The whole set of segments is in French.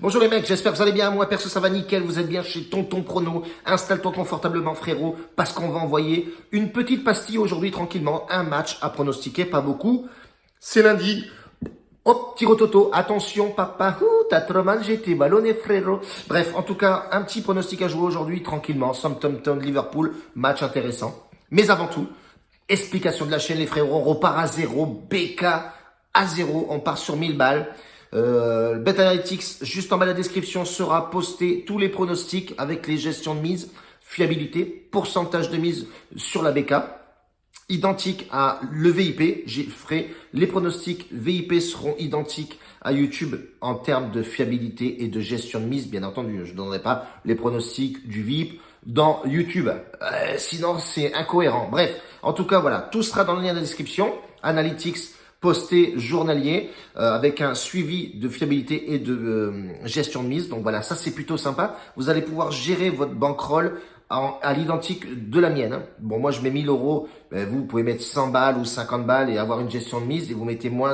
Bonjour les mecs, j'espère que vous allez bien. Moi perso ça va nickel, vous êtes bien chez Tonton Prono. Installe-toi confortablement frérot, parce qu'on va envoyer une petite pastille aujourd'hui tranquillement. Un match à pronostiquer, pas beaucoup. C'est lundi. Hop, petit rototo. Attention papa, t'as trop mangé tes ballonnés frérot. Bref, en tout cas, un petit pronostic à jouer aujourd'hui tranquillement. Southampton, Liverpool, match intéressant. Mais avant tout, explication de la chaîne les frérots, on repart à 0, BK à 0, on part sur 1000 balles. Bet Analytics, juste en bas de la description, sera posté tous les pronostics avec les gestions de mise, fiabilité, pourcentage de mise sur la BK, identique à le VIP. J'ai ferai les pronostics VIP seront identiques à YouTube en termes de fiabilité et de gestion de mise, bien entendu. Je ne donnerai pas les pronostics du VIP dans YouTube. Sinon, c'est incohérent. Bref, en tout cas, voilà, tout sera dans le lien de la description. Analytics posté journalier avec un suivi de fiabilité et de gestion de mise. Donc voilà, ça c'est plutôt sympa. Vous allez pouvoir gérer votre bankroll à l'identique de la mienne. Hein. Bon, moi je mets 1000 euros. Vous pouvez mettre 100 balles ou 50 balles et avoir une gestion de mise et vous mettez moins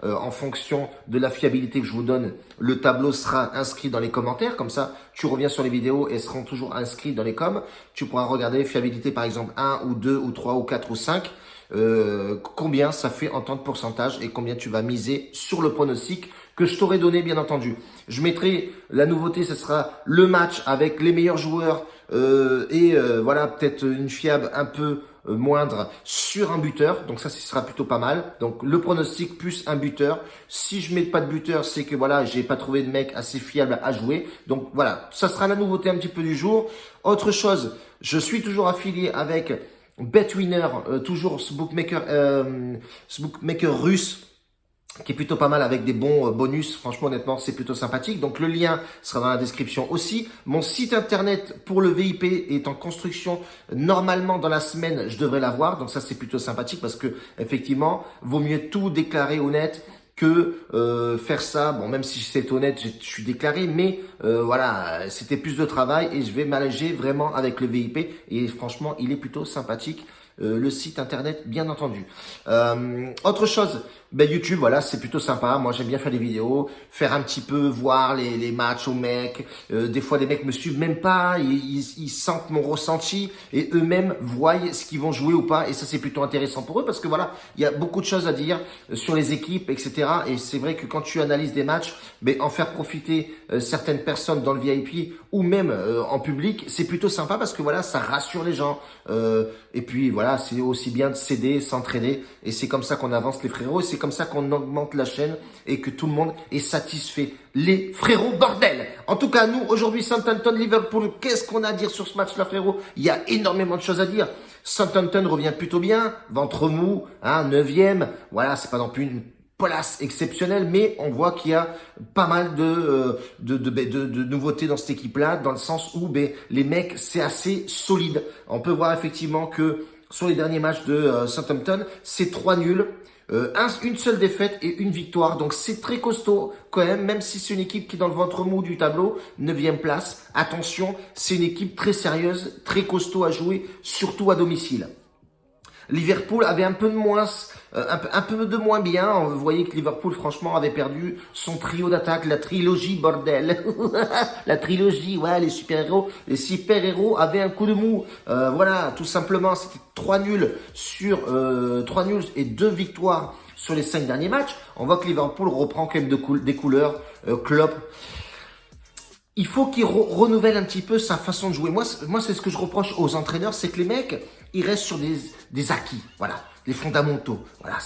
en fonction de la fiabilité que je vous donne. Le tableau sera inscrit dans les commentaires. Comme ça, tu reviens sur les vidéos et elles seront toujours inscrites dans les coms. Tu pourras regarder fiabilité par exemple 1 ou 2 ou 3 ou 4 ou 5. Combien ça fait en temps de pourcentage et combien tu vas miser sur le pronostic que je t'aurai donné bien entendu. Je mettrai la nouveauté, ce sera le match avec les meilleurs joueurs voilà peut-être une fiable un peu moindre sur un buteur, donc ça ce sera plutôt pas mal. Donc le pronostic plus un buteur. Si je mets pas de buteur, c'est que voilà, j'ai pas trouvé de mec assez fiable à jouer. Donc voilà, ça sera la nouveauté un petit peu du jour. Autre chose, je suis toujours affilié avec Betwinner, toujours ce bookmaker russe qui est plutôt pas mal avec des bons bonus. Franchement, honnêtement, c'est plutôt sympathique. Donc, le lien sera dans la description aussi. Mon site internet pour le VIP est en construction. Normalement, dans la semaine, je devrais l'avoir. Donc, ça, c'est plutôt sympathique parce que, effectivement, vaut mieux tout déclarer honnête que faire ça. Bon, même si c'est honnête, je suis déclaré, mais voilà, c'était plus de travail et je vais m'alléger vraiment avec le VIP. Et franchement, il est plutôt sympathique. Le site internet, bien entendu. Autre chose, YouTube, voilà, c'est plutôt sympa. Moi, j'aime bien faire des vidéos, faire un petit peu, voir les matchs aux mecs. Des fois, les mecs me suivent même pas, ils sentent mon ressenti et eux-mêmes voient ce qu'ils vont jouer ou pas. Et ça, c'est plutôt intéressant pour eux parce que voilà, il y a beaucoup de choses à dire sur les équipes, etc. Et c'est vrai que quand tu analyses des matchs, en faire profiter certaines personnes dans le VIP ou même en public, c'est plutôt sympa parce que voilà, ça rassure les gens. Et puis voilà, c'est aussi bien de s'aider, s'entraider. Et c'est comme ça qu'on avance les frérots. Et c'est comme ça qu'on augmente la chaîne et que tout le monde est satisfait. Les frérots, bordel! En tout cas, nous, aujourd'hui, Southampton, Liverpool, qu'est-ce qu'on a à dire sur ce match-là, frérot? Il y a énormément de choses à dire. Southampton revient plutôt bien, ventre mou, hein, 9e. Voilà, c'est pas non plus une place exceptionnelle, mais on voit qu'il y a pas mal de nouveautés dans cette équipe-là, dans le sens où les mecs, c'est assez solide. On peut voir effectivement que sur les derniers matchs de Southampton, c'est 3 nuls. Une seule défaite et une victoire. Donc c'est très costaud quand même si c'est une équipe qui est dans le ventre mou du tableau, 9e place. Attention, c'est une équipe très sérieuse, très costaud à jouer, surtout à domicile. Liverpool avait un peu de moins, un peu de moins bien. Vous voyez que Liverpool, franchement, avait perdu son trio d'attaque, la trilogie, bordel. La trilogie, ouais, les super-héros. Les super-héros avaient un coup de mou. Voilà, tout simplement, c'était 3 nuls et 2 victoires sur les 5 derniers matchs. On voit que Liverpool reprend quand même des couleurs. Klopp. Il faut qu'il renouvelle un petit peu sa façon de jouer. Moi, c'est ce que je reproche aux entraîneurs, c'est que les mecs, ils restent sur des acquis, voilà, les fondamentaux. Voilà,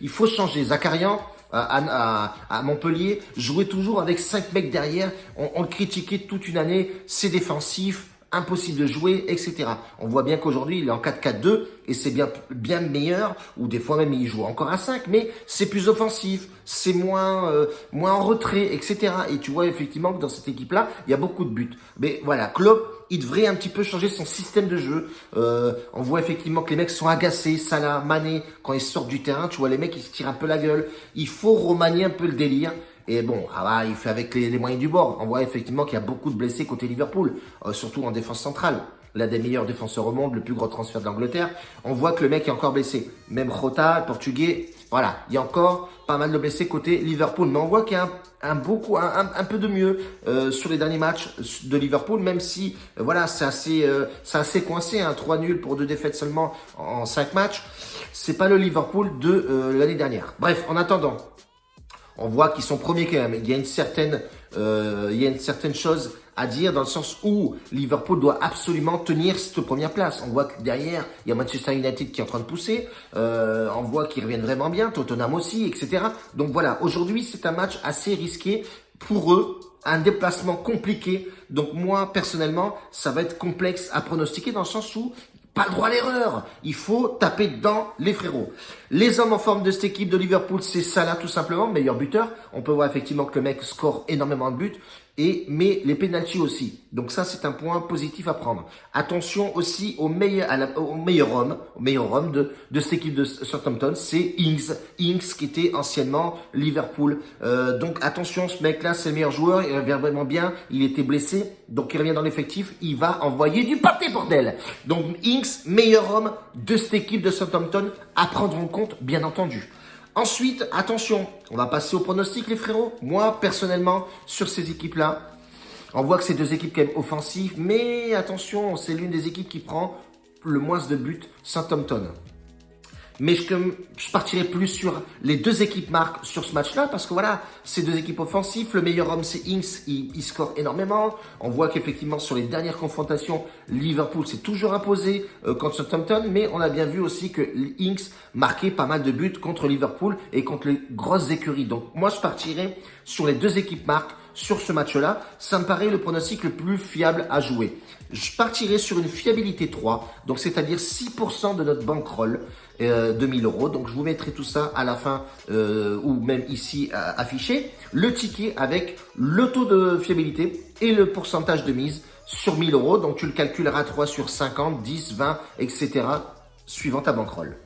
il faut changer. Zakarian à Montpellier jouait toujours avec 5 mecs derrière. On le critiquait toute une année. C'est défensif, impossible de jouer, etc. On voit bien qu'aujourd'hui, il est en 4-4-2 et c'est bien meilleur, ou des fois même il joue encore à 5, mais c'est plus offensif, c'est moins en retrait, etc. Et tu vois effectivement que dans cette équipe-là, il y a beaucoup de buts. Mais voilà, Klopp, il devrait un petit peu changer son système de jeu. On voit effectivement que les mecs sont agacés, Salah, Mané, quand ils sortent du terrain, tu vois les mecs, ils se tirent un peu la gueule. Il faut remanier un peu le délire. Et bon, il fait avec les moyens du bord. On voit effectivement qu'il y a beaucoup de blessés côté Liverpool, surtout en défense centrale. L'un des meilleurs défenseurs au monde, le plus gros transfert d'Angleterre. On voit que le mec est encore blessé. Même Jota, le portugais, Voilà, il y a encore pas mal de blessés côté Liverpool. Mais on voit qu'il y a un peu de mieux sur les derniers matchs de Liverpool, même si voilà, c'est assez coincé, hein, 3 nuls pour 2 défaites seulement en 5 matchs. C'est pas le Liverpool de l'année dernière. Bref, en attendant, on voit qu'ils sont premiers quand même. Il y a une certaine chose à dire dans le sens où Liverpool doit absolument tenir cette première place. On voit que derrière, il y a Manchester United qui est en train de pousser. On voit qu'ils reviennent vraiment bien, Tottenham aussi, etc. Donc voilà, aujourd'hui, c'est un match assez risqué pour eux. Un déplacement compliqué. Donc moi, personnellement, ça va être complexe à pronostiquer dans le sens où pas le droit à l'erreur. Il faut taper dans les frérots. Les hommes en forme de cette équipe de Liverpool, c'est Salah tout simplement, meilleur buteur. On peut voir effectivement que le mec score énormément de buts. Mais les pénaltys aussi. Donc ça, c'est un point positif à prendre. Attention aussi au meilleur homme de cette équipe de Southampton, c'est Ings. Ings qui était anciennement Liverpool. Donc attention, ce mec-là, c'est le meilleur joueur. Il revient vraiment bien. Il était blessé. Donc il revient dans l'effectif. Il va envoyer du pâté, bordel. Donc Ings, meilleur homme de cette équipe de Southampton, à prendre en compte, bien entendu. Ensuite, attention, on va passer au pronostic, les frérots. Moi, personnellement, sur ces équipes-là, on voit que c'est 2 équipes quand même offensives, mais attention, c'est l'une des équipes qui prend le moins de buts, Southampton. Mais je partirai plus sur les 2 équipes marques sur ce match-là, parce que voilà, c'est 2 équipes offensives. Le meilleur homme, c'est Ings, il score énormément. On voit qu'effectivement, sur les dernières confrontations, Liverpool s'est toujours imposé contre Southampton, mais on a bien vu aussi que Ings marquait pas mal de buts contre Liverpool et contre les grosses écuries. Donc moi, je partirai sur les 2 équipes marques sur ce match-là. Ça me paraît le pronostic le plus fiable à jouer. Je partirai sur une fiabilité 3, donc c'est-à-dire 6% de notre bankroll de 1000 €. Donc je vous mettrai tout ça à la fin ou même ici affiché. Le ticket avec le taux de fiabilité et le pourcentage de mise sur 1000 €. Donc tu le calculeras 3 sur 50, 10, 20, etc. suivant ta bankroll.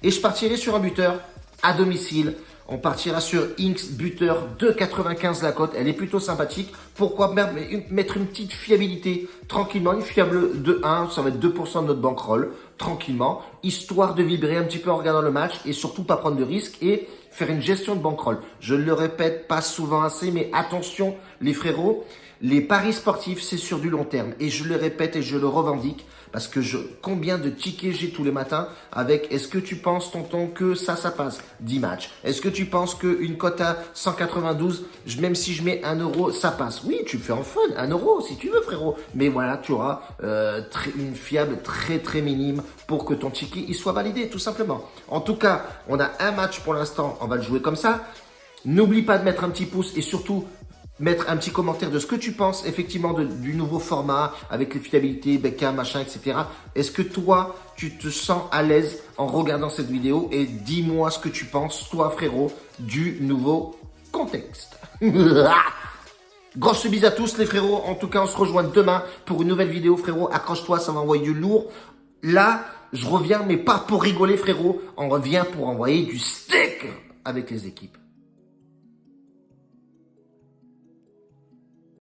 Et je partirai sur un buteur à domicile. On partira sur Ings, buteur 2,95 la cote. Elle est plutôt sympathique. Pourquoi mettre une petite fiabilité tranquillement, une fiable de 1, ça va être 2% de notre bankroll, tranquillement, histoire de vibrer un petit peu en regardant le match et surtout pas prendre de risques et faire une gestion de bankroll. Je ne le répète pas souvent assez, mais attention les frérots, les paris sportifs, c'est sur du long terme. Et je le répète et je le revendique parce que combien de tickets j'ai tous les matins avec est-ce que tu penses, tonton, que ça passe 10 matchs. Est-ce que tu penses qu'une cote à 192, même si je mets 1 €, ça passe. Oui, tu me fais en fun, 1 € si tu veux, frérot. Mais voilà, tu auras une fiable très très minime pour que ton ticket il soit validé, tout simplement. En tout cas, on a un match pour l'instant, on va le jouer comme ça. N'oublie pas de mettre un petit pouce et surtout mettre un petit commentaire de ce que tu penses effectivement du nouveau format avec les fiabilités, Beckham, machin, etc. Est-ce que toi, tu te sens à l'aise en regardant cette vidéo et dis-moi ce que tu penses, toi frérot, du nouveau contexte. Grosse bise à tous les frérots. En tout cas, on se rejoint demain pour une nouvelle vidéo, frérot. Accroche-toi, ça va envoyer du lourd. Là, je reviens, mais pas pour rigoler, frérot. On revient pour envoyer du steak avec les équipes.